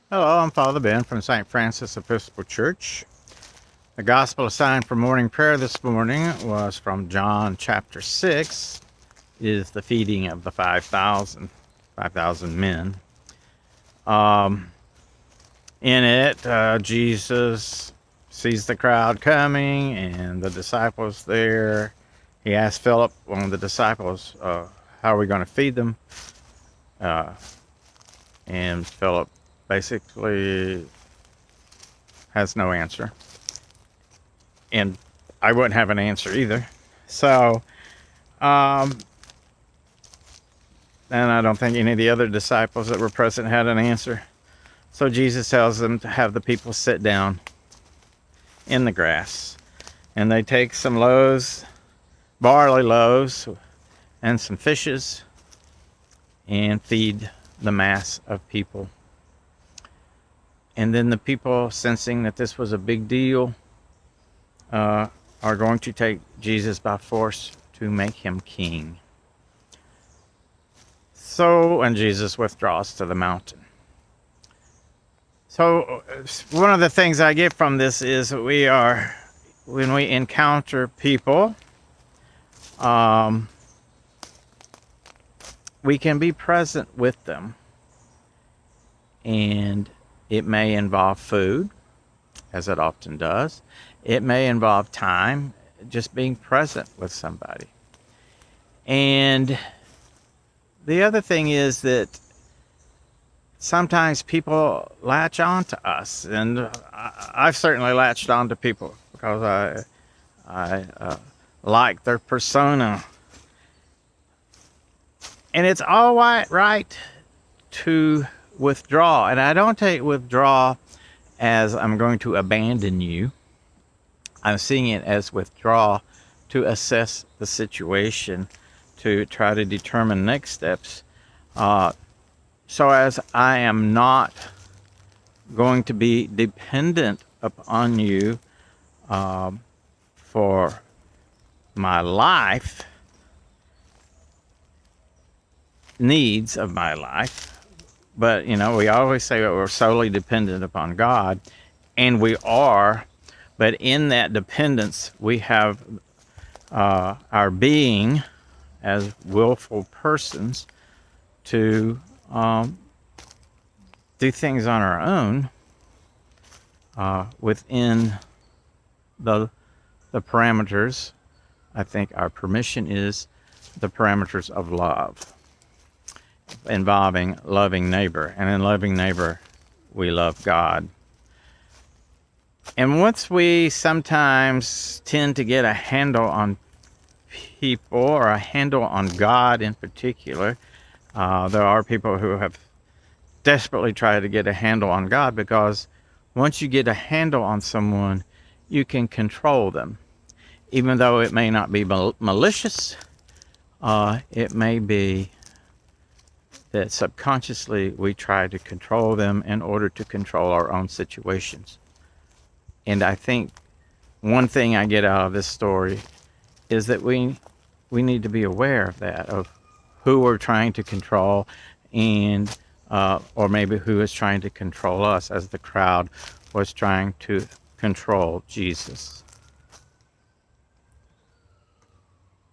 Hello, I'm Father Ben from St. Francis Episcopal Church. The gospel assigned for morning prayer this morning was from John chapter 6, is the feeding of the 5,000 men. In it, Jesus sees the crowd coming and the disciples there. He asks Philip, one of the disciples, how are we going to feed them? And Philip basically has no answer. And I wouldn't have an answer either. So, and I don't think any of the other disciples that were present had an answer. So Jesus tells them to have the people sit down in the grass. And they take some loaves, barley loaves, and some fishes, and feed the mass of people. And then the people, sensing that this was a big deal, are going to take Jesus by force to make him king. So, and Jesus withdraws to the mountain. So, one of the things I get from this is when we encounter people, we can be present with them. And it may involve food, as it often does. It may involve time, just being present with somebody. And the other thing is that sometimes people latch on to us. And I've certainly latched on to people because I like their persona. And it's all right to withdraw. And I don't take withdraw as I'm going to abandon you. I'm seeing it as withdraw to assess the situation, to try to determine next steps. So as I am not going to be dependent upon you for my life, needs of my life. But, we always say that we're solely dependent upon God, and we are. But in that dependence, we have our being as willful persons to do things on our own within the parameters. I think our permission is the parameters of love, involving loving neighbor. And in loving neighbor, we love God. And once we sometimes tend to get a handle on people, or a handle on God in particular, there are people who have desperately tried to get a handle on God, because once you get a handle on someone, you can control them. Even though it may not be malicious, it may be that subconsciously we try to control them in order to control our own situations. And I think one thing I get out of this story is that we need to be aware of that, of who we're trying to control, and or maybe who is trying to control us, as the crowd was trying to control Jesus.